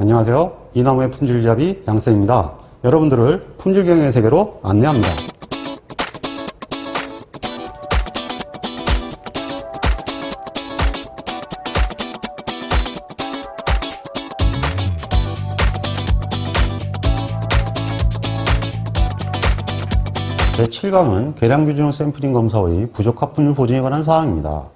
안녕하세요. 이나무의 품질잡이 양쌤입니다. 여러분들을 품질경영의 세계로 안내합니다. 제7강은 계량규정 샘플링 검사의 부적합품질 보증에 관한 사항입니다.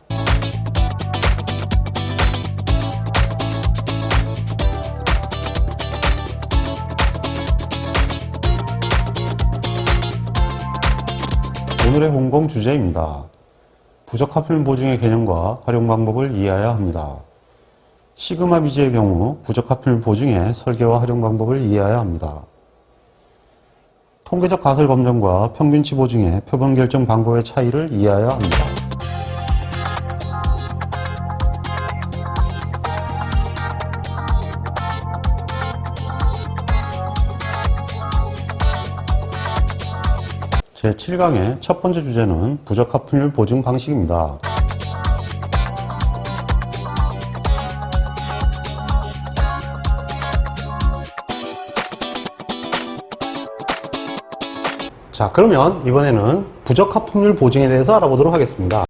오늘의 홍보 주제입니다. 부적합품질 보증의 개념과 활용 방법을 이해해야 합니다. 시그마 비즈의 경우 부적합품질 보증의 설계와 활용 방법을 이해해야 합니다. 통계적 가설 검정과 평균치 보증의 표본 결정 방법의 차이를 이해해야 합니다. 제7강의 첫 번째 주제는 부적합품질 보증 방식입니다. 자, 그러면 이번에는 부적합품질 보증에 대해서 알아보도록 하겠습니다.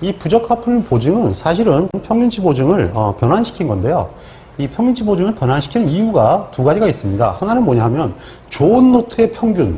이 부적합품질 보증은 사실은 평균치 보증을 변환시킨 건데요. 이 평균치 보증을 변환시키는 이유가 두 가지가 있습니다. 하나는 뭐냐 하면 좋은 노트의 평균,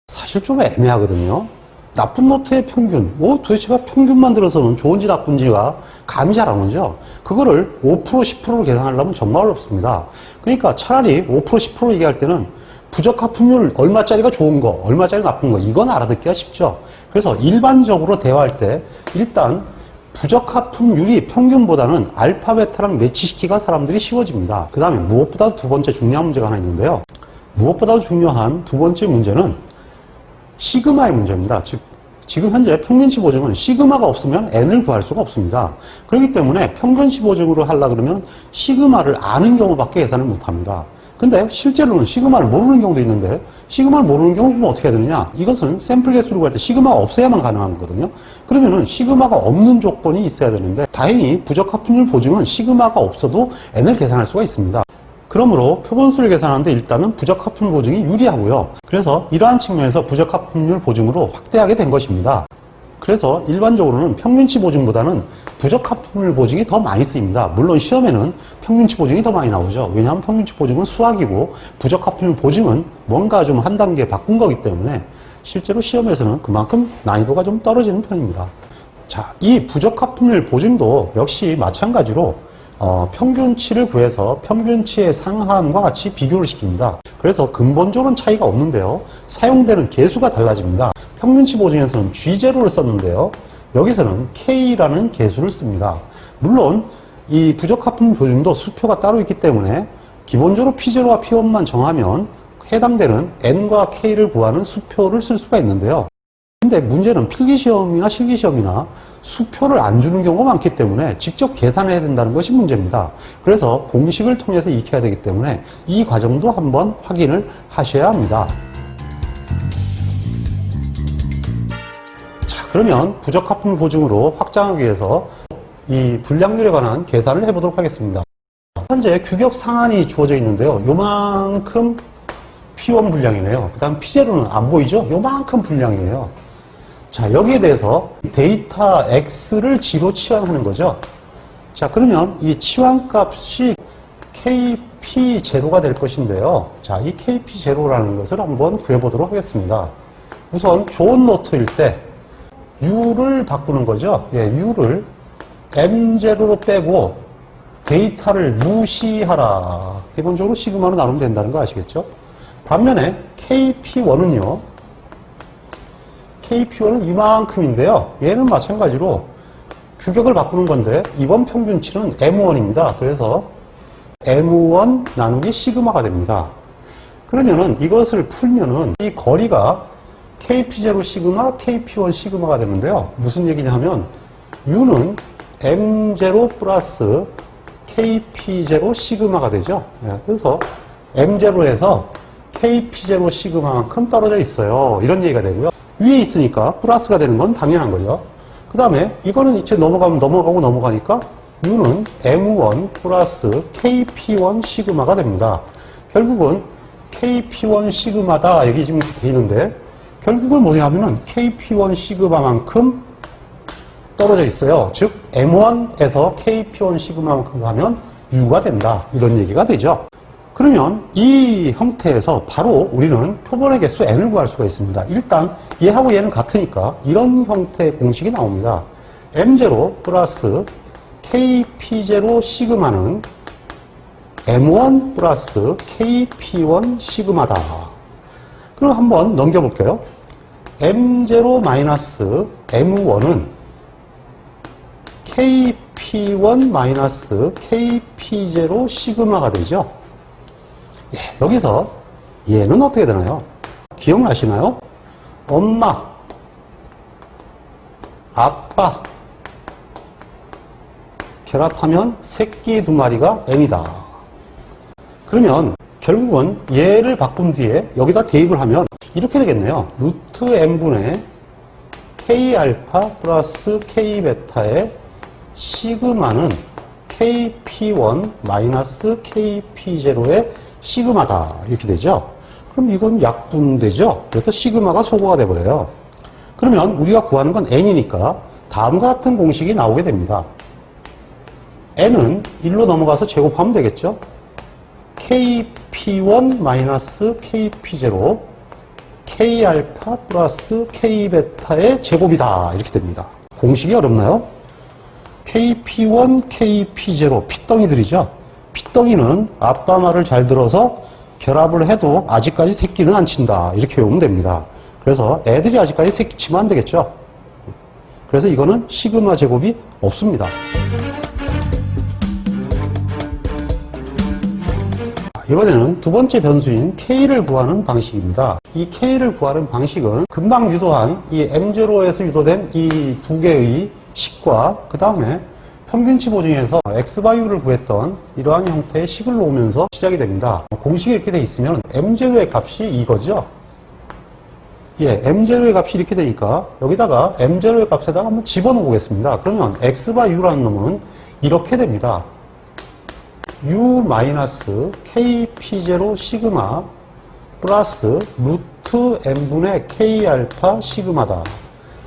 사실 좀 애매하거든요. 나쁜 노트의 평균, 도대체가 평균만 들어서는 좋은지 나쁜지가 감이 잘 안 오죠. 그거를 5%, 10%로 계산하려면 정말 어렵습니다. 그러니까 차라리 5%, 10% 얘기할 때는 부적합품률 얼마짜리가 좋은 거, 얼마짜리 나쁜 거, 이건 알아듣기가 쉽죠. 그래서 일반적으로 대화할 때 일단 부적합품률이 평균보다는 알파, 베타랑 매치시키기가 사람들이 쉬워집니다. 그 다음에 무엇보다 두 번째 중요한 문제가 하나 있는데요. 무엇보다 중요한 두 번째 문제는 시그마의 문제입니다. 즉, 지금 현재 평균치 보증은 시그마가 없으면 n을 구할 수가 없습니다. 그렇기 때문에 평균치 보증으로 하려고 그러면 시그마를 아는 경우밖에 계산을 못합니다. 근데 실제로는 시그마를 모르는 경우도 있는데 시그마를 모르는 경우는 어떻게 해야 되느냐? 이것은 샘플 개수를 구할 때 시그마가 없어야만 가능한 거거든요. 그러면은 시그마가 없는 조건이 있어야 되는데 다행히 부적합품질 보증은 시그마가 없어도 n을 계산할 수가 있습니다. 그러므로 표본수를 계산하는데 일단은 부적합품질 보증이 유리하고요. 그래서 이러한 측면에서 부적합품질 보증으로 확대하게 된 것입니다. 그래서 일반적으로는 평균치 보증보다는 부적합품질 보증이 더 많이 쓰입니다. 물론 시험에는 평균치 보증이 더 많이 나오죠. 왜냐하면 평균치 보증은 수학이고 부적합품질 보증은 뭔가 좀 한 단계 바꾼 거기 때문에 실제로 시험에서는 그만큼 난이도가 좀 떨어지는 편입니다. 자, 이 부적합품질 보증도 역시 마찬가지로 평균치를 구해서 평균치의 상한과 같이 비교를 시킵니다. 그래서 근본적으로는 차이가 없는데요. 사용되는 개수가 달라집니다. 평균치 보증에서는 G0를 썼는데요. 여기서는 K라는 개수를 씁니다. 물론 이 부적합품 보증도 수표가 따로 있기 때문에 기본적으로 P0와 P1만 정하면 해당되는 N과 K를 구하는 수표를 쓸 수가 있는데요. 근데 문제는 필기시험이나 실기시험이나 수표를 안 주는 경우가 많기 때문에 직접 계산해야 된다는 것이 문제입니다. 그래서 공식을 통해서 익혀야 되기 때문에 이 과정도 한번 확인을 하셔야 합니다. 자, 그러면 부적합품 보증으로 확장하기 위해서 이 분량률에 관한 계산을 해보도록 하겠습니다. 현재 규격 상한이 주어져 있는데요. 요만큼 P1 분량이네요. 그 다음 P0는 안 보이죠? 요만큼 분량이에요. 자, 여기에 대해서 데이터 X를 G로 치환하는 거죠. 자, 그러면 이 치환값이 KP0가 될 것인데요. 자, 이 KP0라는 것을 한번 구해보도록 하겠습니다. 우선 좋은 노트일 때 U를 바꾸는 거죠. 예, U를 M0로 빼고 데이터를 무시하라. 기본적으로 시그마로 나누면 된다는 거 아시겠죠? 반면에 KP1은요. KP1은 이만큼인데요. 얘는 마찬가지로 규격을 바꾸는 건데 이번 평균치는 M1입니다. 그래서 M1 나누기 시그마가 됩니다. 그러면은 이것을 풀면은 이 거리가 KP0 시그마, KP1 시그마가 되는데요. 무슨 얘기냐 하면 U는 M0 플러스 KP0 시그마가 되죠. 그래서 M0에서 KP0 시그마만큼 떨어져 있어요. 이런 얘기가 되고요. 위에 있으니까 플러스가 되는 건 당연한 거죠. 그 다음에 이거는 이제 넘어가면 넘어가고 넘어가니까 U는 M1 플러스 KP1 시그마가 됩니다. 결국은 KP1 시그마다 여기 지금 이렇게 돼 있는데 결국은 뭐냐 하면은 KP1 시그마만큼 떨어져 있어요. 즉 M1에서 KP1 시그마만큼 하면 U가 된다. 이런 얘기가 되죠. 그러면 이 형태에서 바로 우리는 표본의 개수 N을 구할 수가 있습니다. 일단 얘하고 얘는 같으니까 이런 형태의 공식이 나옵니다. M0 플러스 KP0 시그마는 M1 플러스 KP1 시그마다. 그럼 한번 넘겨볼게요. M0 마이너스 M1은 KP1 마이너스 KP0 시그마가 되죠. 예, 여기서 얘는 어떻게 되나요? 기억나시나요? 엄마, 아빠 결합하면 새끼 두 마리가 N이다. 그러면 결국은 얘를 바꾼 뒤에 여기다 대입을 하면 이렇게 되겠네요. 루트 N분의 K알파 플러스 K베타의 시그마는 KP1 마이너스 KP0의 시그마다. 이렇게 되죠. 그럼 이건 약분되죠. 그래서 시그마가 소거가 돼버려요. 그러면 우리가 구하는 건 N이니까 다음과 같은 공식이 나오게 됩니다. N은 1로 넘어가서 제곱하면 되겠죠. KP1 마이너스 KP0 K알파 플러스 K베타의 제곱이다. 이렇게 됩니다. 공식이 어렵나요? KP1, KP0 핏덩이들이죠. 핏덩이는 아빠 말을 잘 들어서 결합을 해도 아직까지 새끼는 안 친다. 이렇게 외우면 됩니다. 그래서 애들이 아직까지 새끼 치면 안 되겠죠. 그래서 이거는 시그마 제곱이 없습니다. 이번에는 두 번째 변수인 K를 구하는 방식입니다. 이 K를 구하는 방식은 금방 유도한 이 M0에서 유도된 이 두 개의 식과 그 다음에 평균치 보증에서 X바이오를 구했던 이러한 형태의 식을 놓으면서 시작이 됩니다. 공식이 이렇게 돼 있으면 M0의 값이 이거죠. 예, M0의 값이 이렇게 되니까 여기다가 M0의 값에다가 한번 집어넣어 보겠습니다. 그러면 X바이오라는 놈은 이렇게 됩니다. U 마이너스 KP0 시그마 플러스 루트 N분의 K알파 시그마다.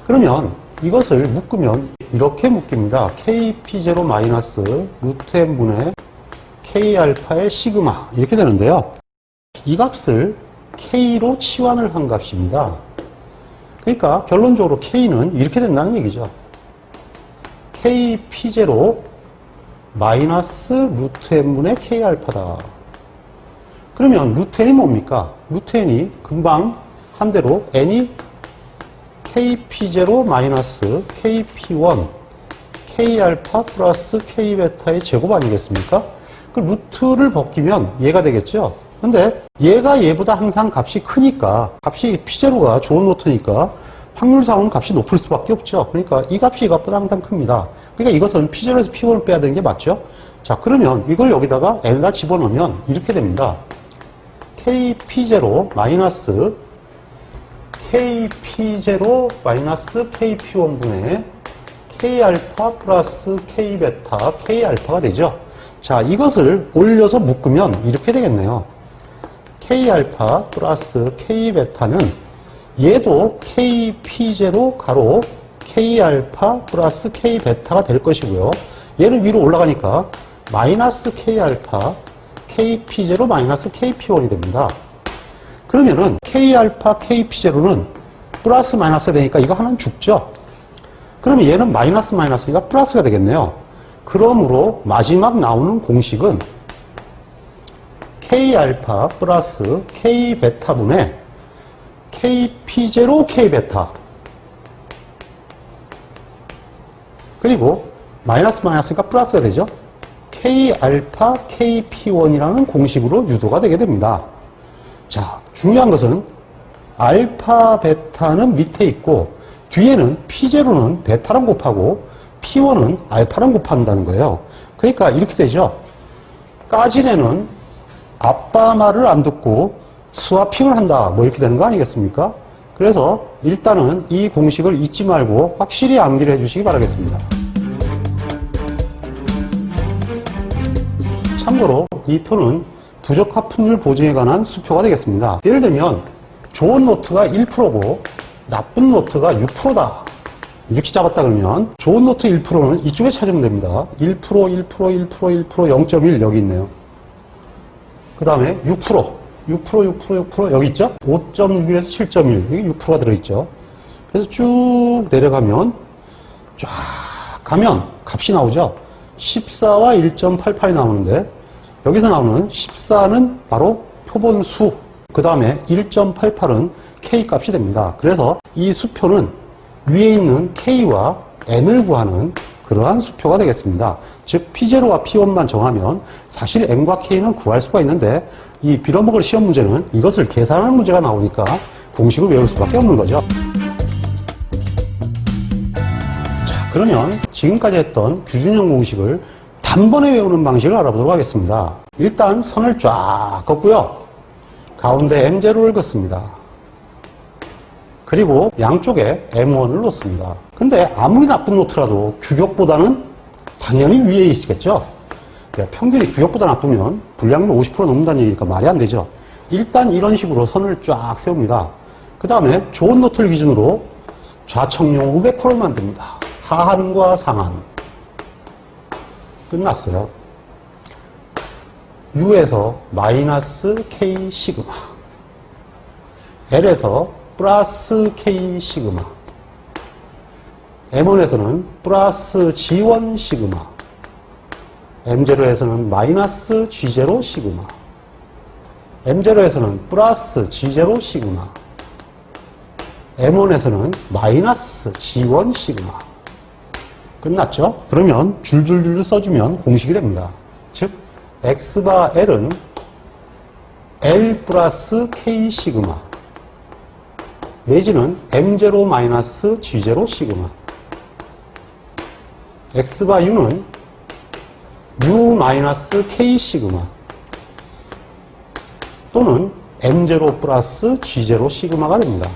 그러면 이것을 묶으면 이렇게 묶입니다. KP0 마이너스 루트 N분의 K알파의 시그마. 이렇게 되는데요. 이 값을 K로 치환을 한 값입니다. 그러니까 결론적으로 K는 이렇게 된다는 얘기죠. KP0 마이너스 루트 N분의 K알파다. 그러면 루트 N이 뭡니까? 루트 N이 금방 한 대로 N이 KP0 마이너스 KP1 K알파 플러스 K베타의 제곱 아니겠습니까? 그 루트를 벗기면 얘가 되겠죠? 근데 얘가 얘보다 항상 값이 크니까 값이 P0가 좋은 노트니까 확률상은 값이 높을 수밖에 없죠. 그러니까 이 값이 이 값보다 항상 큽니다. 그러니까 이것은 P0에서 P1을 빼야 되는 게 맞죠? 자, 그러면 이걸 여기다가 N에다 집어넣으면 이렇게 됩니다. KP0 마이너스 KP0 마이너스 KP1분의 K알파 플러스 K베타 K알파가 되죠. 자, 이것을 올려서 묶으면 이렇게 되겠네요. K알파 플러스 K베타는 얘도 KP0 가로 K알파 플러스 K베타가 될 것이고요. 얘는 위로 올라가니까 마이너스 K알파 KP0 마이너스 KP1이 됩니다. 그러면은 K알파 KP0는 플러스 마이너스가 되니까 이거 하나는 죽죠. 그러면 얘는 마이너스 마이너스니까 플러스가 되겠네요. 그러므로 마지막 나오는 공식은 K알파 플러스 K베타분의 KP0 K베타 그리고 마이너스 마이너스니까 플러스가 되죠. K알파 KP1이라는 공식으로 유도가 되게 됩니다. 자, 중요한 것은 알파 베타는 밑에 있고 뒤에는 P0는 베타랑 곱하고 P1은 알파랑 곱한다는 거예요. 그러니까 이렇게 되죠. 까진 애는 아빠 말을 안 듣고 스와핑을 한다. 뭐 이렇게 되는 거 아니겠습니까? 그래서 일단은 이 공식을 잊지 말고 확실히 암기를 해주시기 바라겠습니다. 참고로 이 표는 부적합 품률 보증에 관한 수표가 되겠습니다. 예를 들면 좋은 노트가 1%고 나쁜 노트가 6%다. 이렇게 잡았다 그러면 좋은 노트 1%는 이쪽에 찾으면 됩니다. 1%, 1%, 1%, 1%, 0.1 여기 있네요. 그 다음에 6%, 6% 여기 있죠? 5.6에서 7.1 여기 6%가 들어있죠. 그래서 쭉 내려가면 쫙 가면 값이 나오죠. 14와 1.88이 나오는데 여기서 나오는 14는 바로 표본수, 그 다음에 1.88은 K 값이 됩니다. 그래서 이 수표는 위에 있는 K와 N을 구하는 그러한 수표가 되겠습니다. 즉 P0와 P1만 정하면 사실 N과 K는 구할 수가 있는데 이 빌어먹을 시험 문제는 이것을 계산하는 문제가 나오니까 공식을 외울 수밖에 없는 거죠. 자, 그러면 지금까지 했던 규준형 공식을 단번에 외우는 방식을 알아보도록 하겠습니다. 일단 선을 쫙 긋고요. 가운데 M0를 긋습니다. 그리고 양쪽에 M1을 놓습니다. 근데 아무리 나쁜 노트라도 규격보다는 당연히 위에 있겠죠. 평균이 규격보다 나쁘면 불량률 50% 넘는다는 얘기니까 말이 안 되죠. 일단 이런 식으로 선을 쫙 세웁니다. 그 다음에 좋은 노트를 기준으로 좌청룡 500%를 만듭니다. 하한과 상한. 끝났어요. U에서 마이너스 K 시그마, L에서 플러스 K 시그마, M1에서는 플러스 G1 시그마, M0에서는 마이너스 G0 시그마, M0에서는 플러스 G0 시그마, M1에서는 마이너스 G1 시그마. 끝났죠? 그러면 줄줄줄 써주면 공식이 됩니다. 즉 X바 L은 L 플러스 K 시그마 내지는 M0 마이너스 G0 시그마, X바 U는 U 마이너스 K 시그마 또는 M0 플러스 G0 시그마가 됩니다.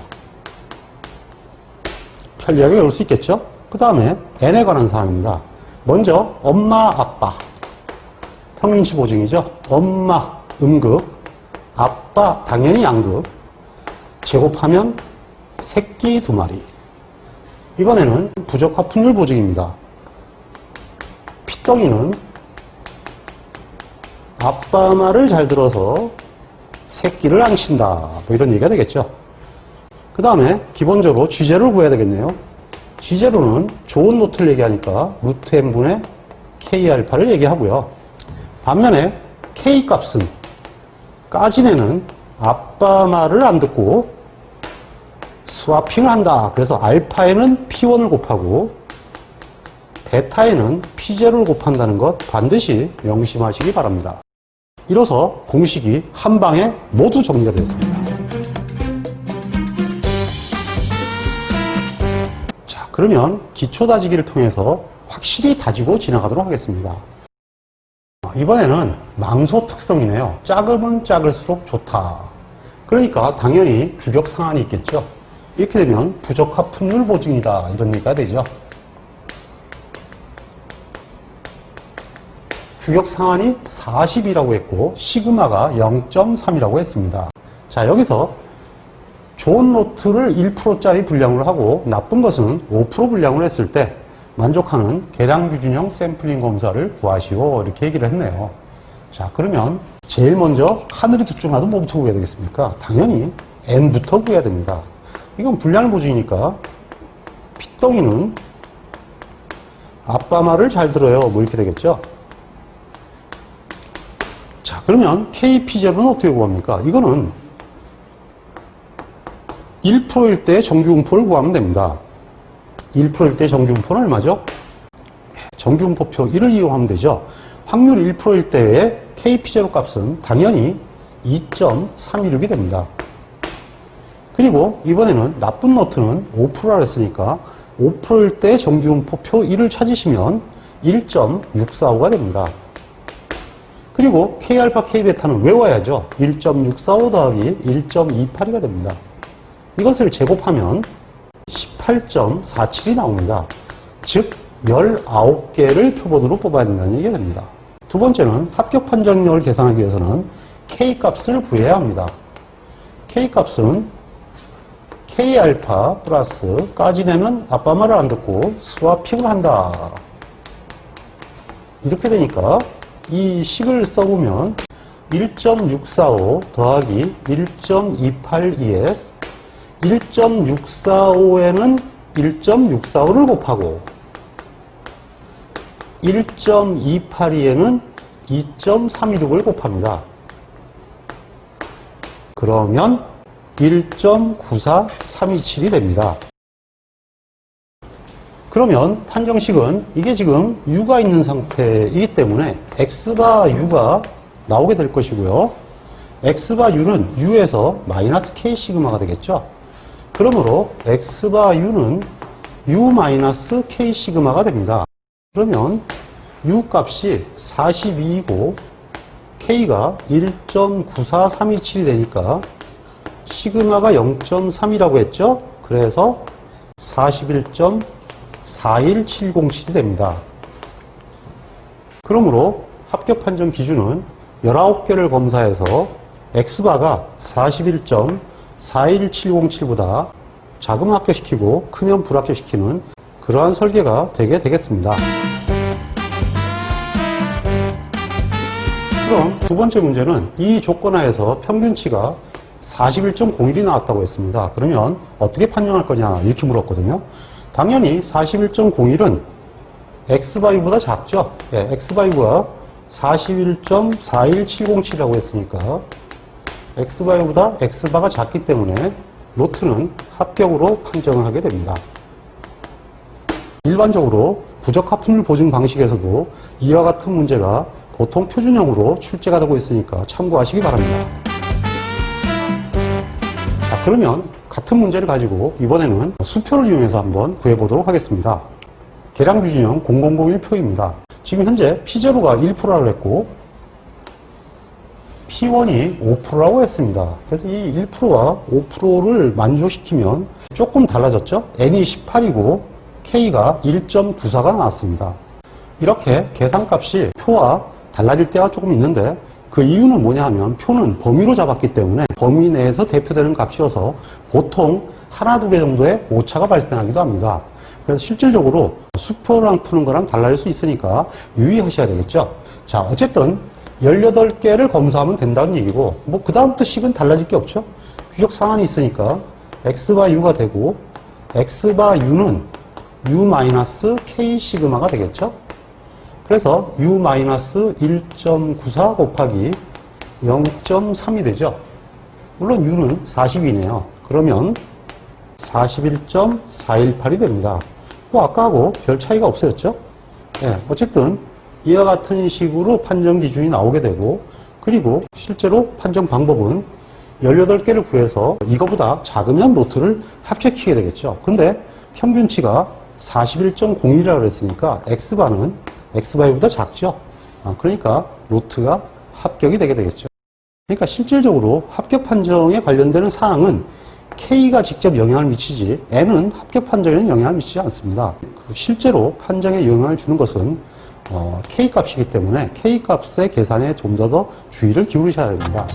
편리하게 외울 수 있겠죠? 그 다음에 N에 관한 사항입니다. 먼저 엄마, 아빠 평균치 보증이죠. 엄마 음극, 아빠 당연히 양극, 제곱하면 새끼 2마리. 이번에는 부적합 품률 보증입니다. 피덩이는 아빠 말을 잘 들어서 새끼를 안 친다. 뭐 이런 얘기가 되겠죠. 그 다음에 기본적으로 G제로를 구해야 되겠네요. G제로는 좋은 노트를 얘기하니까 루트 n분의 K알파를 얘기하고요. 반면에 K 값은 까진에는 아빠 말을 안 듣고 스와핑을 한다. 그래서 알파에는 P1을 곱하고 베타에는 P0를 곱한다는 것 반드시 명심하시기 바랍니다. 이로써 공식이 한 방에 모두 정리가 되었습니다. 자, 그러면 기초 다지기를 통해서 확실히 다지고 지나가도록 하겠습니다. 이번에는 망소 특성이네요. 작으면 작을수록 좋다. 그러니까 당연히 규격 상한이 있겠죠. 이렇게 되면 부적합 품률 보증이다. 이런 얘기가 되죠. 규격 상한이 40이라고 했고 시그마가 0.3이라고 했습니다. 자, 여기서 좋은 노트를 1%짜리 분량으로 하고 나쁜 것은 5% 분량으로 했을 때 만족하는 계량규준형 샘플링 검사를 구하시오. 이렇게 얘기를 했네요. 자, 그러면 제일 먼저 하늘이 두 쪽 나도 뭐부터 구해야 되겠습니까? 당연히 N부터 구해야 됩니다. 이건 분량 보증이니까 핏덩이는 아빠 말을 잘 들어요. 뭐 이렇게 되겠죠. 자, 그러면 KP0는 어떻게 구합니까? 이거는 1%일 때 정규분포를 구하면 됩니다. 1%일 때 정규분포는 얼마죠? 정규분포표 1을 이용하면 되죠. 확률 1%일 때의 KP0 값은 당연히 2.316이 됩니다. 그리고 이번에는 나쁜 노트는 5%라 했으니까 5%일 때 정규분포표 1을 찾으시면 1.645가 됩니다. 그리고 K알파, K베타는 외워야죠. 1.645 더하기 1.282가 됩니다. 이것을 제곱하면 18.47이 나옵니다. 즉 19개를 표본으로 뽑아야 된다는 얘기가 됩니다. 두 번째는 합격 판정력을 계산하기 위해서는 K값을 구해야 합니다. K값은 K알파 플러스 까지내는 아빠 말을 안 듣고 스와핑을 한다. 이렇게 되니까 이 식을 써보면 1.645 더하기 1.282에 1.645에는 1.645를 곱하고 1.282에는 2.326을 곱합니다. 그러면 1.94327이 됩니다. 그러면 판정식은 이게 지금 U가 있는 상태이기 때문에 X바 U가 나오게 될 것이고요. X바 U는 U에서 마이너스 K 시그마가 되겠죠. 그러므로 X바 U는 U 마이너스 K 시그마가 됩니다. 그러면 U 값이 42이고 K가 1.94327이 되니까 시그마가 0.3이라고 했죠. 그래서 41.41707이 됩니다. 그러므로 합격 판정 기준은 19개를 검사해서 X바가 41.41707보다 작으면 합격시키고 크면 불합격시키는 그러한 설계가 되겠습니다. 그럼 두 번째 문제는 이 조건하에서 평균치가 41.01이 나왔다고 했습니다. 그러면 어떻게 판정할 거냐 이렇게 물었거든요. 당연히 41.01은 X바이보다 작죠. 예, X바이가 41.41707이라고 했으니까 X바이보다 X바가 작기 때문에 로트는 합격으로 판정을 하게 됩니다. 일반적으로 부적합품질 보증 방식에서도 이와 같은 문제가 보통 표준형으로 출제가 되고 있으니까 참고하시기 바랍니다. 자, 그러면 같은 문제를 가지고 이번에는 수표를 이용해서 한번 구해보도록 하겠습니다. 계량규진형 0001표입니다. 지금 현재 P0가 1%라고 했고 P1이 5%라고 했습니다. 그래서 이 1%와 5%를 만족시키면 조금 달라졌죠? N이 18이고 K가 1.94가 나왔습니다. 이렇게 계산값이 표와 달라질 때가 조금 있는데 그 이유는 뭐냐 하면 표는 범위로 잡았기 때문에 범위 내에서 대표되는 값이어서 보통 하나, 두 개 정도의 오차가 발생하기도 합니다. 그래서 실질적으로 수표랑 푸는 거랑 달라질 수 있으니까 유의하셔야 되겠죠. 자, 어쨌든 18개를 검사하면 된다는 얘기고 뭐 그 다음부터 식은 달라질 게 없죠. 규격 상한이 있으니까 X바 U가 되고 X바 U는 U-K 시그마가 되겠죠. 그래서 U-1.94 곱하기 0.3이 되죠. 물론 U는 40이네요. 그러면 41.418이 됩니다. 뭐 아까하고 별 차이가 없어졌죠. 예, 어쨌든 이와 같은 식으로 판정 기준이 나오게 되고 그리고 실제로 판정 방법은 18개를 구해서 이거보다 작으면 로트를 합격시키게 되겠죠. 근데 평균치가 41.01이라고 그랬으니까 X바는 X바보다 작죠. 그러니까 로트가 합격이 되게 되겠죠. 그러니까 실질적으로 합격 판정에 관련되는 사항은 K가 직접 영향을 미치지 N은 합격 판정에는 영향을 미치지 않습니다. 실제로 판정에 영향을 주는 것은 K값이기 때문에 K값의 계산에 좀 더 주의를 기울이셔야 됩니다.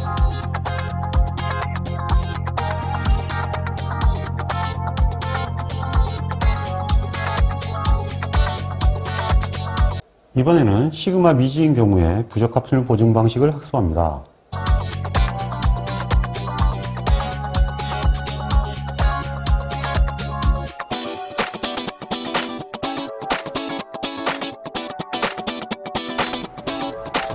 이번에는 시그마 미지인 경우에 부적합률 보증 방식을 학습합니다.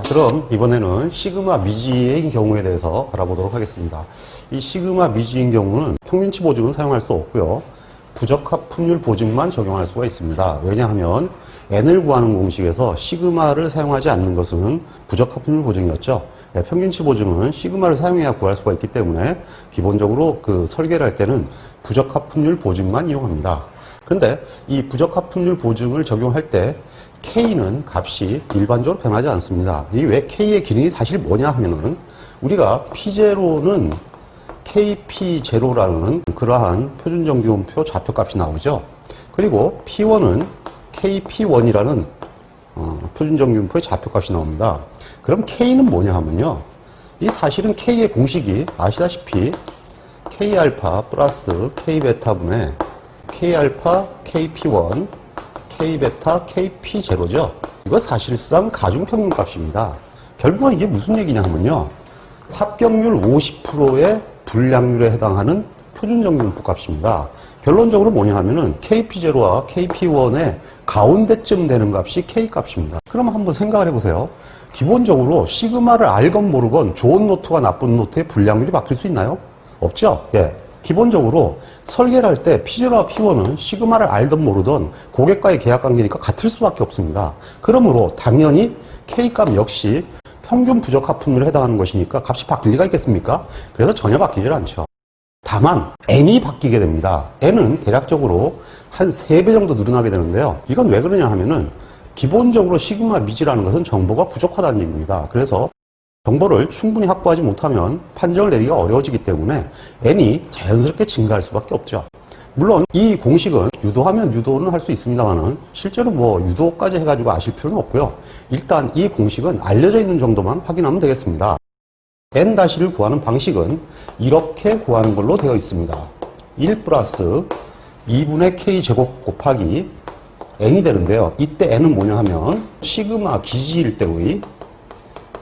그럼 이번에는 시그마 미지인 경우에 대해서 알아보도록 하겠습니다. 이 시그마 미지인 경우는 평균치 보증은 사용할 수 없고요. 부적합률 보증만 적용할 수가 있습니다. 왜냐하면 N을 구하는 공식에서 시그마를 사용하지 않는 것은 부적합률 보증이었죠. 평균치 보증은 시그마를 사용해야 구할 수가 있기 때문에 기본적으로 그 설계를 할 때는 부적합률 보증만 이용합니다. 그런데 이 부적합률 보증을 적용할 때 K는 값이 일반적으로 변하지 않습니다. 이 왜 K의 기능이 사실 뭐냐 하면은 우리가 P0는 KP0라는 그러한 표준정기온표 좌표값이 나오죠. 그리고 P1은 KP1이라는 표준정규분포의 좌표값이 나옵니다. 그럼 K는 뭐냐 하면요. 이 사실은 K의 공식이 아시다시피 K알파 플러스 K베타분의 K알파 KP1 K베타 KP0죠. 이거 사실상 가중평균값입니다. 결국은 이게 무슨 얘기냐 하면요. 합격률 50%의 불량률에 해당하는 표준정규분포 값입니다. 결론적으로 뭐냐 하면은 KP0와 KP1의 가운데쯤 되는 값이 K값입니다. 그럼 한번 생각을 해보세요. 기본적으로 시그마를 알건 모르건 좋은 노트와 나쁜 노트의 불량률이 바뀔 수 있나요? 없죠? 예. 기본적으로 설계를 할 때 P0와 P1은 시그마를 알든 모르든 고객과의 계약관계니까 같을 수밖에 없습니다. 그러므로 당연히 K값 역시 평균 부적합품률에 해당하는 것이니까 값이 바뀔 리가 있겠습니까? 그래서 전혀 바뀌질 않죠. 다만 N이 바뀌게 됩니다. N은 대략적으로 한 3배 정도 늘어나게 되는데요. 이건 왜 그러냐 하면은 기본적으로 시그마 미지라는 것은 정보가 부족하다는 얘기입니다. 그래서 정보를 충분히 확보하지 못하면 판정을 내리기가 어려워지기 때문에 N이 자연스럽게 증가할 수밖에 없죠. 물론 이 공식은 유도하면 유도는 할 수 있습니다만은 실제로 뭐 유도까지 해가지고 아실 필요는 없고요. 일단 이 공식은 알려져 있는 정도만 확인하면 되겠습니다. N-를 구하는 방식은 이렇게 구하는 걸로 되어 있습니다. 1 플러스 2분의 K제곱 곱하기 N이 되는데요. 이때 N은 뭐냐 하면 시그마 기지일 때의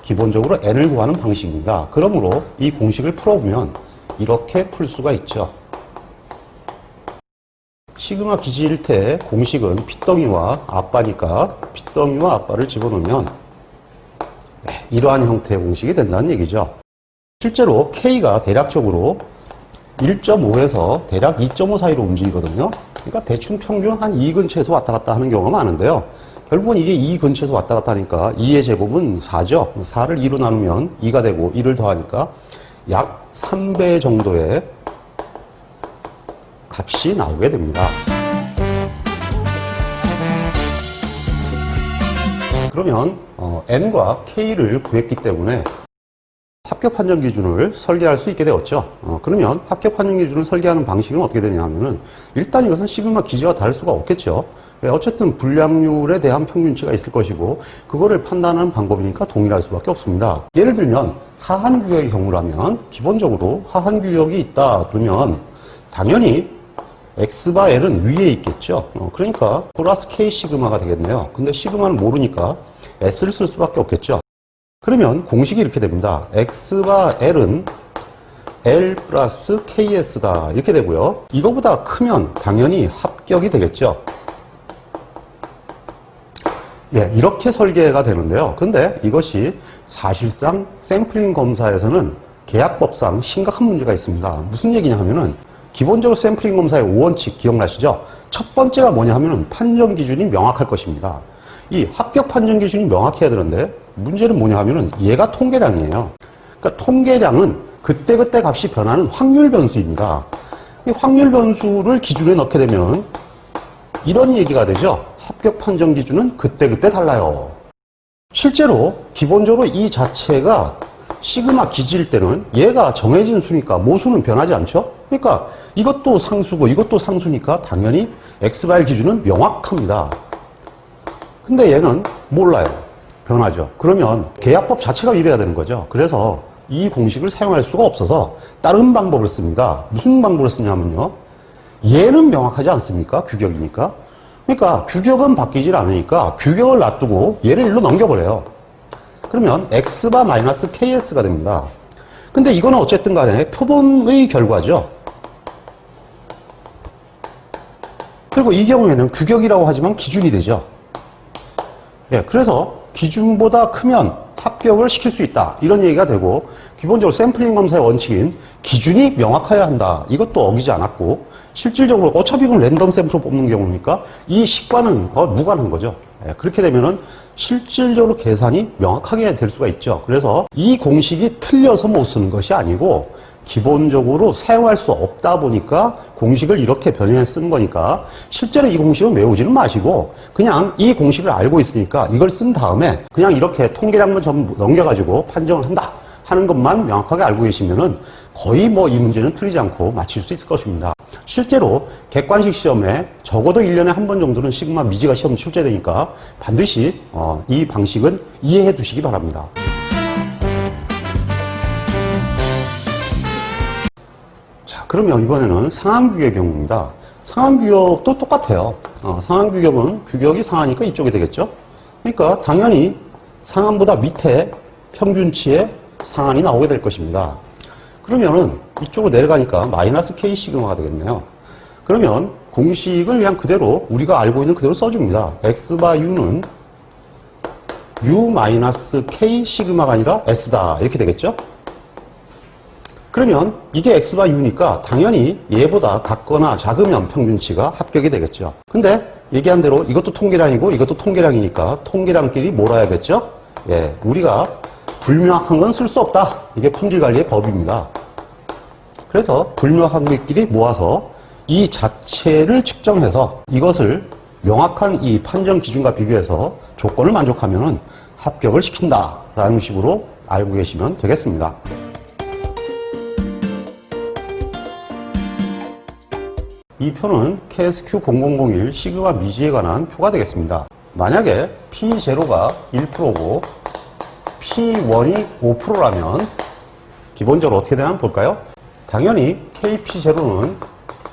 기본적으로 N을 구하는 방식입니다. 그러므로 이 공식을 풀어보면 이렇게 풀 수가 있죠. 시그마 기지일 때 공식은 핏덩이와 아빠니까 핏덩이와 아빠를 집어넣으면 이러한 형태의 공식이 된다는 얘기죠. 실제로 K가 대략적으로 1.5에서 대략 2.5 사이로 움직이거든요. 그러니까 대충 평균 한 2 근처에서 왔다 갔다 하는 경우가 많은데요. 결국은 이게 2 근처에서 왔다 갔다 하니까 2의 제곱은 4죠. 4를 2로 나누면 2가 되고 1을 더하니까 약 3배 정도의 값이 나오게 됩니다. 그러면 N과 K를 구했기 때문에 합격 판정 기준을 설계할 수 있게 되었죠. 그러면 합격 판정 기준을 설계하는 방식은 어떻게 되냐 하면은 일단 이것은 시그마 기지와 다를 수가 없겠죠. 어쨌든 불량률에 대한 평균치가 있을 것이고 그거를 판단하는 방법이니까 동일할 수밖에 없습니다. 예를 들면 하한 규격의 경우라면 기본적으로 하한 규격이 있다 그러면 당연히 X바 L은 위에 있겠죠. 그러니까 플러스 K 시그마가 되겠네요. 근데 시그마는 모르니까 S를 쓸 수밖에 없겠죠. 그러면 공식이 이렇게 됩니다. X바 L은 L 플러스 KS다 이렇게 되고요. 이거보다 크면 당연히 합격이 되겠죠. 예, 이렇게 설계가 되는데요. 근데 이것이 사실상 샘플링 검사에서는 계약법상 심각한 문제가 있습니다. 무슨 얘기냐 하면은 기본적으로 샘플링 검사의 5원칙 기억나시죠? 첫 번째가 뭐냐 하면은 판정 기준이 명확할 것입니다. 이 합격 판정 기준이 명확해야 되는데 문제는 뭐냐 하면은 얘가 통계량이에요. 그러니까 통계량은 그때그때 값이 변하는 확률 변수입니다. 이 확률 변수를 기준에 넣게 되면 이런 얘기가 되죠. 합격 판정 기준은 그때그때 달라요. 실제로 기본적으로 이 자체가 시그마 기지일 때는 얘가 정해진 수니까 모수는 변하지 않죠? 그러니까 이것도 상수고 이것도 상수니까 당연히 X발 기준은 명확합니다. 근데 얘는 몰라요. 변하죠. 그러면 계약법 자체가 위배가 되는 거죠. 그래서 이 공식을 사용할 수가 없어서 다른 방법을 씁니다. 무슨 방법을 쓰냐면요. 얘는 명확하지 않습니까? 규격이니까. 그러니까 규격은 바뀌질 않으니까 규격을 놔두고 얘를 일로 넘겨버려요. 그러면 X바 마이너스 KS가 됩니다. 근데 이거는 어쨌든 간에 표본의 결과죠. 그리고 이 경우에는 규격이라고 하지만 기준이 되죠. 예, 그래서 기준보다 크면 합격을 시킬 수 있다. 이런 얘기가 되고 기본적으로 샘플링 검사의 원칙인 기준이 명확해야 한다. 이것도 어기지 않았고 실질적으로 어차피 이건 랜덤 샘플로 뽑는 경우니까 이 식과는 무관한 거죠. 예, 그렇게 되면은 실질적으로 계산이 명확하게 될 수가 있죠. 그래서 이 공식이 틀려서 못 쓰는 것이 아니고 기본적으로 사용할 수 없다 보니까 공식을 이렇게 변형해 쓰는 거니까 실제로 이 공식은 외우지는 마시고 그냥 이 공식을 알고 있으니까 이걸 쓴 다음에 그냥 이렇게 통계량만 전부 넘겨가지고 판정을 한다 하는 것만 명확하게 알고 계시면은 거의 뭐 이 문제는 틀리지 않고 맞힐 수 있을 것입니다. 실제로 객관식 시험에 적어도 1년에 한 번 정도는 시그마 미지가 시험 출제되니까 반드시 이 방식은 이해해 두시기 바랍니다. 자, 그러면 이번에는 상한규격의 경우입니다. 상한규격도 똑같아요. 상한규격은 규격이 상하니까 이쪽이 되겠죠. 그러니까 당연히 상한보다 밑에 평균치의 상한이 나오게 될 것입니다. 그러면은 이쪽으로 내려가니까 마이너스 K 시그마가 되겠네요. 그러면 공식을 그냥 그대로 우리가 알고 있는 그대로 써줍니다. X바 U는 U 마이너스 K 시그마가 아니라 S다. 이렇게 되겠죠? 그러면 이게 X바 U니까 당연히 얘보다 같거나 작으면 평균치가 합격이 되겠죠. 근데 얘기한 대로 이것도 통계량이고 이것도 통계량이니까 통계량끼리 몰아야겠죠? 예, 우리가 불명확한 건 쓸 수 없다. 이게 품질관리의 법입니다. 그래서 불명확한 것끼리 모아서 이 자체를 측정해서 이것을 명확한 이 판정 기준과 비교해서 조건을 만족하면 합격을 시킨다라는 식으로 알고 계시면 되겠습니다. 이 표는 KSQ0001 시그마 미지에 관한 표가 되겠습니다. 만약에 P0가 1%고 P1이 5%라면 기본적으로 어떻게 되나 한번 볼까요? 당연히 KP0는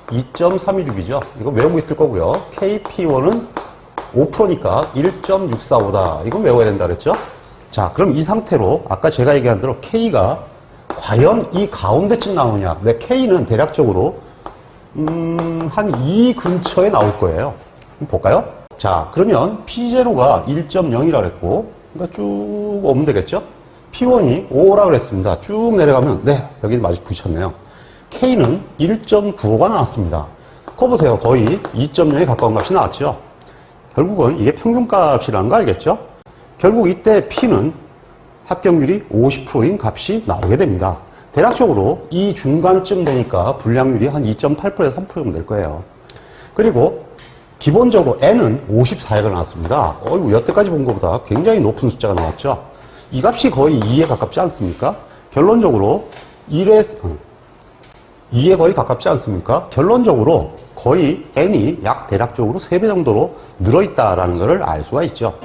2.316이죠. 이거 외우고 있을 거고요. KP1은 5%니까 1.645다. 이건 외워야 된다 그랬죠? 자, 그럼 이 상태로 아까 제가 얘기한 대로 K가 과연 이 가운데쯤 나오냐. 근데 K는 대략적으로 한 2 근처에 나올 거예요. 한번 볼까요? 자, 그러면 P0가 1.0이라 그랬고, 그러니까 쭉 오면 되겠죠? P1이 5라고 그랬습니다. 쭉 내려가면, 네, 여기 마주 붙였네요. K는 1.95가 나왔습니다. 그거 보세요. 거의 2.0에 가까운 값이 나왔죠? 결국은 이게 평균값이라는 거 알겠죠? 결국 이때 P는 합격률이 50%인 값이 나오게 됩니다. 대략적으로 이 중간쯤 되니까 불량률이 한 2.8%에서 3% 정도 될 거예요. 그리고 기본적으로 N은 54가 나왔습니다. 여태까지 본 것보다 굉장히 높은 숫자가 나왔죠. 이 값이 거의 2에 가깝지 않습니까? 결론적으로 2에 거의 가깝지 않습니까? 결론적으로 거의 N이 약 대략적으로 3배 정도로 늘어있다는 것을 알 수가 있죠.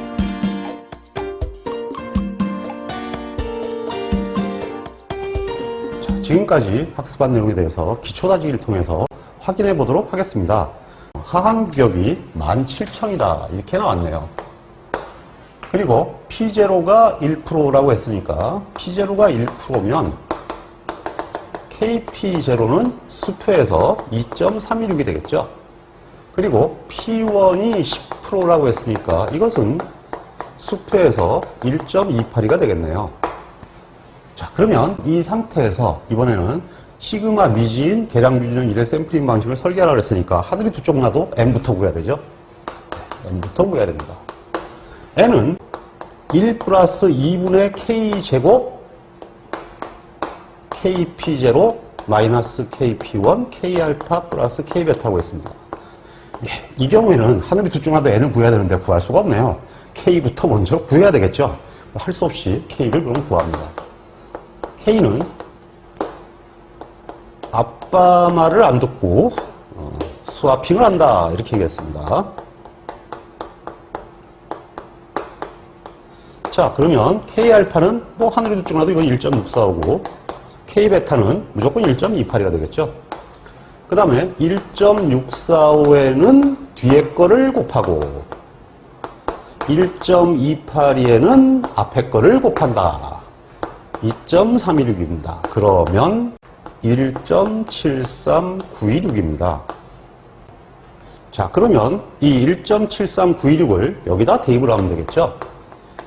지금까지 학습한 내용에 대해서 기초다지기를 통해서 확인해 보도록 하겠습니다. 하한규격이 17,000이다 이렇게 나왔네요. 그리고 P0가 1%라고 했으니까 P0가 1%면 KP0는 수표에서 2.316이 되겠죠. 그리고 P1이 10%라고 했으니까 이것은 수표에서 1.28이가 되겠네요. 자, 그러면 이 상태에서 이번에는 시그마 미지인 계량 기준형 1의 샘플링 방식을 설계하라고 했으니까 하늘이 두 쪽 나도 n부터 구해야 되죠. n부터 구해야 됩니다. n은 1 플러스 2분의 k제곱 kp0 마이너스 kp1 k알파 플러스 k베타라고 했습니다. 예, 이 경우에는 하늘이 두 쪽 나도 n을 구해야 되는데 구할 수가 없네요. k부터 먼저 구해야 되겠죠. 할 수 없이 k를 그럼 구합니다. K는 아빠 말을 안 듣고 스와핑을 한다 이렇게 얘기했습니다. 자, 그러면 K알파는 뭐 하늘이 두 쪽 나도 이건 1.645고 K베타는 무조건 1.28이가 되겠죠. 그 다음에 1.645에는 뒤에 거를 곱하고 1.282에는 앞에 거를 곱한다. 2.316입니다. 그러면 1.73926입니다. 자, 그러면 이 1.73926을 여기다 대입을 하면 되겠죠?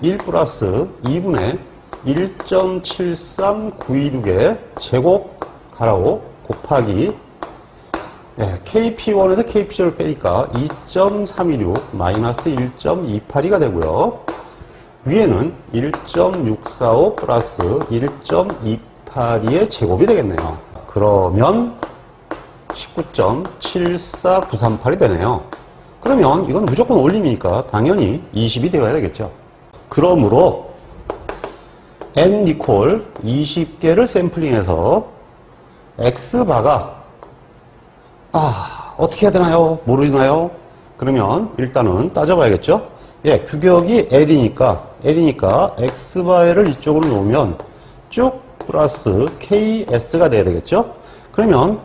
1 플러스 2분의 1.73926의 제곱 가라고 곱하기 KP1에서 KP0를 빼니까 2.316 마이너스 1.282가 되고요. 위에는 1.645 플러스 1.282의 제곱이 되겠네요. 그러면 19.74938이 되네요. 그러면 이건 무조건 올림이니까 당연히 20이 되어야 되겠죠. 그러므로 n 이퀄 20개를 샘플링해서 x바가 어떻게 해야 되나요? 모르나요? 그러면 일단은 따져봐야겠죠? 예, 규격이 L이니까 x바를 이쪽으로 놓으면 쭉 플러스 ks가 돼야 되겠죠? 그러면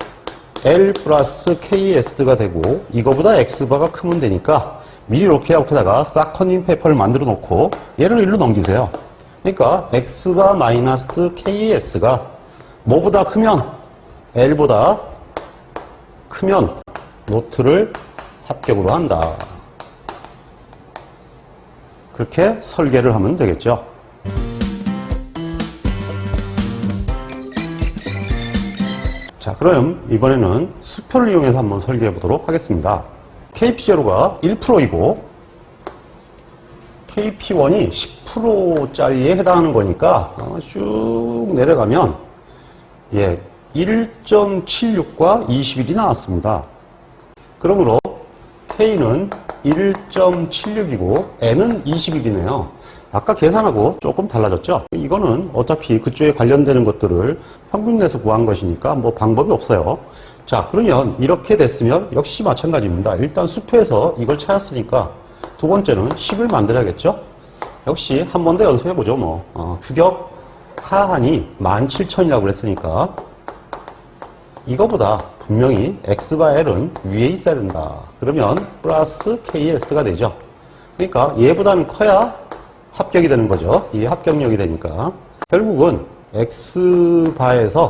L 플러스 ks가 되고 이거보다 x바가 크면 되니까 미리 이렇게다가 사커닝 페이퍼를 만들어 놓고 얘를 일로 넘기세요. 그러니까 x바 마이너스 ks가 뭐보다 크면 L보다 크면 노트를 합격으로 한다. 그렇게 설계를 하면 되겠죠. 자, 그럼 이번에는 수표를 이용해서 한번 설계해 보도록 하겠습니다. KP0가 1%이고 KP1이 10%짜리에 해당하는 거니까 쭉 내려가면 1.76과 21이 나왔습니다. 그러므로 K는 1.76이고 N은 21이네요. 아까 계산하고 조금 달라졌죠? 이거는 어차피 그쪽에 관련되는 것들을 평균 내서 구한 것이니까 뭐 방법이 없어요. 자, 그러면 이렇게 됐으면 역시 마찬가지입니다. 일단 수표에서 이걸 찾았으니까 두 번째는 식을 만들어야겠죠? 역시 한 번 더 연습해보죠. 규격 하한이 17,000이라고 그랬으니까 이거보다 분명히 x바 l은 위에 있어야 된다. 그러면 플러스 ks가 되죠. 그러니까 얘보다는 커야 합격이 되는 거죠. 이게 합격력이 되니까 결국은 x바에서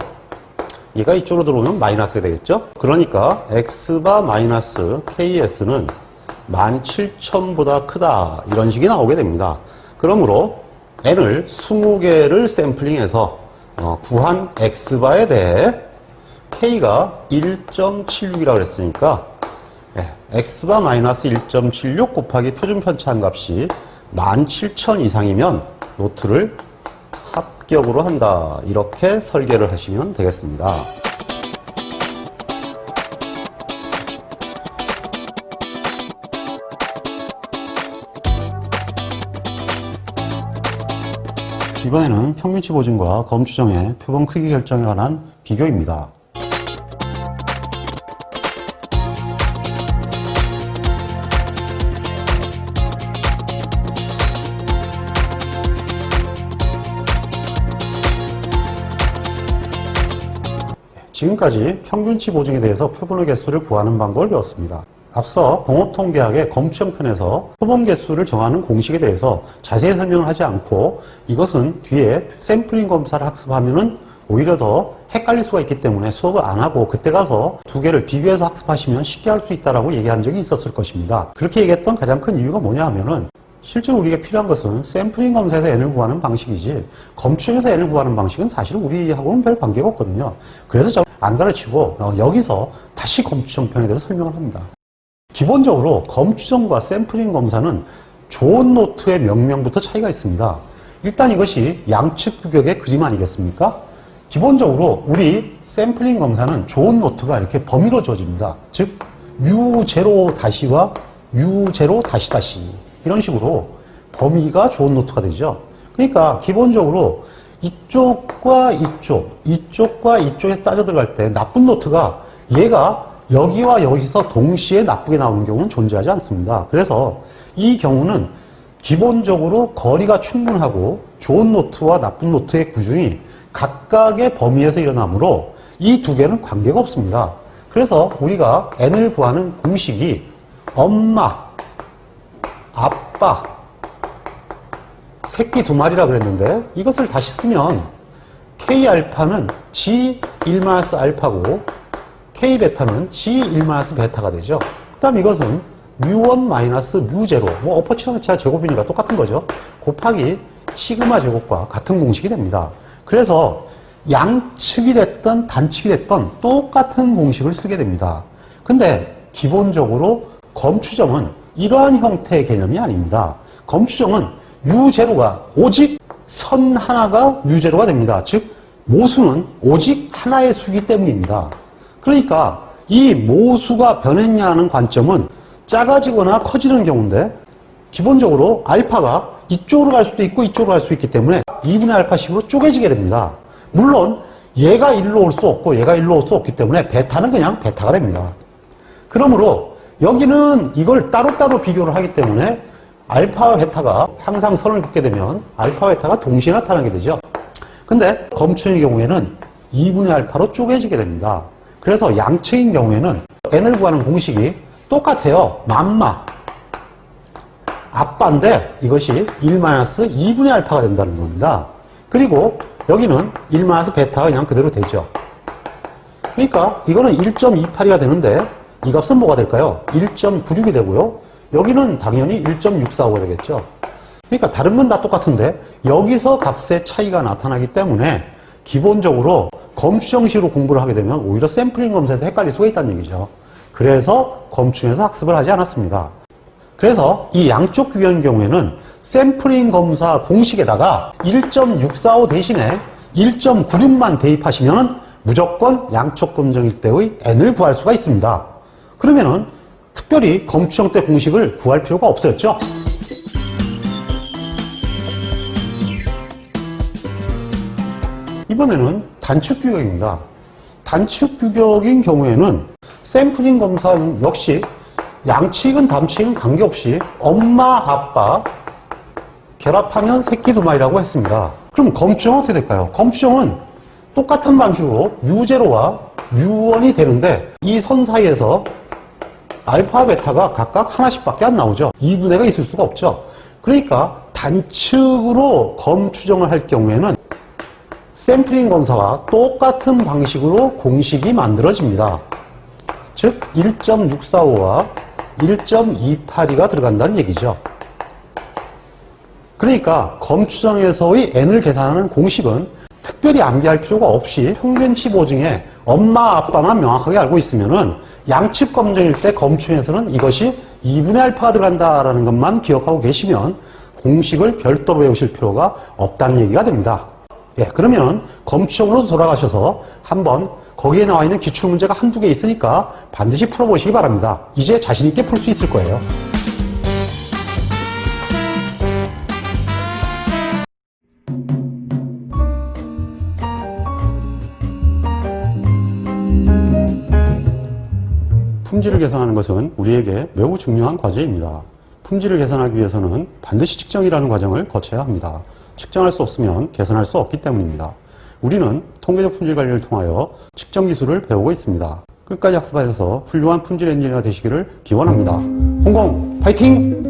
얘가 이쪽으로 들어오면 마이너스가 되겠죠. 그러니까 x바 마이너스 ks는 17,000보다 크다, 이런 식이 나오게 됩니다. 그러므로 n을 20개를 샘플링해서 구한 x바에 대해 k가 1.76이라고 그랬으니까 x바 마이너스 1.76 곱하기 표준 편차한 값이 17,000 이상이면 노트를 합격으로 한다. 이렇게 설계를 하시면 되겠습니다. 이번에는 평균치 보증과 검추정의 표본 크기 결정에 관한 비교입니다. 지금까지 평균치 보증에 대해서 표본의 개수를 구하는 방법을 배웠습니다. 앞서 공업통계학의 검추정 편에서 표본 개수를 정하는 공식에 대해서 자세히 설명을 하지 않고 이것은 뒤에 샘플링 검사를 학습하면은 오히려 더 헷갈릴 수가 있기 때문에 수업을 안 하고 그때 가서 두 개를 비교해서 학습하시면 쉽게 할 수 있다라고 얘기한 적이 있었을 것입니다. 그렇게 얘기했던 가장 큰 이유가 뭐냐 하면은 실제로 우리에게 필요한 것은 샘플링 검사에서 n을 구하는 방식이지 검추정에서 n을 구하는 방식은 사실 우리하고는 별 관계가 없거든요. 그래서 저 안 가르치고 여기서 다시 검추정 편에 대해서 설명을 합니다. 기본적으로 검추정과 샘플링 검사는 좋은 노트의 명명부터 차이가 있습니다. 일단 이것이 양측 규격의 그림 아니겠습니까? 기본적으로 우리 샘플링 검사는 좋은 노트가 이렇게 범위로 주어집니다. 즉 U0-와 U0--, 이런 식으로 범위가 좋은 노트가 되죠. 그러니까 기본적으로 이쪽과 이쪽과 이쪽에 따져 들어갈 때 나쁜 노트가 얘가 여기와 여기서 동시에 나쁘게 나오는 경우는 존재하지 않습니다. 그래서 이 경우는 기본적으로 거리가 충분하고 좋은 노트와 나쁜 노트의 구중이 각각의 범위에서 일어나므로 이 두 개는 관계가 없습니다. 그래서 우리가 n을 구하는 공식이 엄마, 아빠, 새끼 두 마리라 그랬는데 이것을 다시 쓰면 K알파는 G1-알파고 K베타는 G1-베타가 되죠. 그 다음 이것은 μ1-μ0, 어퍼치랑 제곱이니까 똑같은 거죠. 곱하기 시그마 제곱과 같은 공식이 됩니다. 그래서 양측이 됐든 단측이 됐든 똑같은 공식을 쓰게 됩니다. 근데 기본적으로 검추정은 이러한 형태의 개념이 아닙니다. 검추정은 μ0가 오직 선 하나가 μ0가 됩니다. 즉 모수는 오직 하나의 수이기 때문입니다. 그러니까 이 모수가 변했냐 하는 관점은 작아지거나 커지는 경우인데 기본적으로 알파가 이쪽으로 갈 수도 있고 이쪽으로 갈 수 있기 때문에 2분의 알파식으로 쪼개지게 됩니다. 물론 얘가 일로 올 수 없고 얘가 일로 올 수 없기 때문에 베타는 그냥 베타가 됩니다. 그러므로 여기는 이걸 따로따로 비교를 하기 때문에 알파와 베타가 항상 선을 긋게 되면 알파와 베타가 동시에 나타나게 되죠. 근데 검추형의 경우에는 2분의 알파로 쪼개지게 됩니다. 그래서 양측인 경우에는 n을 구하는 공식이 똑같아요. 맘마 아빠인데 이것이 1-2분의 알파가 된다는 겁니다. 그리고 여기는 1-베타가 그냥 그대로 되죠. 그러니까 이거는 1.28이가 되는데 이 값은 뭐가 될까요? 1.96이 되고요. 여기는 당연히 1.645가 되겠죠. 그러니까 다른 건 다 똑같은데 여기서 값의 차이가 나타나기 때문에 기본적으로 검추형식으로 공부를 하게 되면 오히려 샘플링 검사에도 헷갈릴 수가 있다는 얘기죠. 그래서 검추형에서 학습을 하지 않았습니다. 그래서 이 양쪽 규격의 경우에는 샘플링 검사 공식에다가 1.645 대신에 1.96만 대입하시면 무조건 양쪽 검정일 때의 n을 구할 수가 있습니다. 그러면은 특별히 검추형 때 공식을 구할 필요가 없었죠. 이번에는 단축 규격입니다. 단축 규격인 경우에는 샘플링 검사는 역시 양측은 담측은 관계없이 엄마, 아빠 결합하면 새끼 두 마리라고 했습니다. 그럼 검추형은 어떻게 될까요? 검추형은 똑같은 방식으로 뮤0와 뮤1이 되는데 이 선 사이에서 알파, 베타가 각각 하나씩밖에 안 나오죠. 2분의가 있을 수가 없죠. 그러니까 단축으로 검추정을 할 경우에는 샘플링 검사와 똑같은 방식으로 공식이 만들어집니다. 즉 1.645와 1.282가 들어간다는 얘기죠. 그러니까 검추정에서의 n을 계산하는 공식은 특별히 암기할 필요가 없이 평균치 보증에 엄마, 아빠만 명확하게 알고 있으면은 양측 검정일 때 검추형에서는 이것이 2분의 알파가 들어간다라는 것만 기억하고 계시면 공식을 별도로 외우실 필요가 없다는 얘기가 됩니다. 예, 그러면 검추형으로 돌아가셔서 한번 거기에 나와 있는 기출문제가 한두 개 있으니까 반드시 풀어보시기 바랍니다. 이제 자신있게 풀 수 있을 거예요. 품질을 계산하는 것은 우리에게 매우 중요한 과제입니다. 품질을 계산하기 위해서는 반드시 측정이라는 과정을 거쳐야 합니다. 측정할 수 없으면 계산할 수 없기 때문입니다. 우리는 통계적 품질 관리를 통하여 측정 기술을 배우고 있습니다. 끝까지 학습하셔서 훌륭한 품질 엔지니어가 되시기를 기원합니다. 홍콩 파이팅!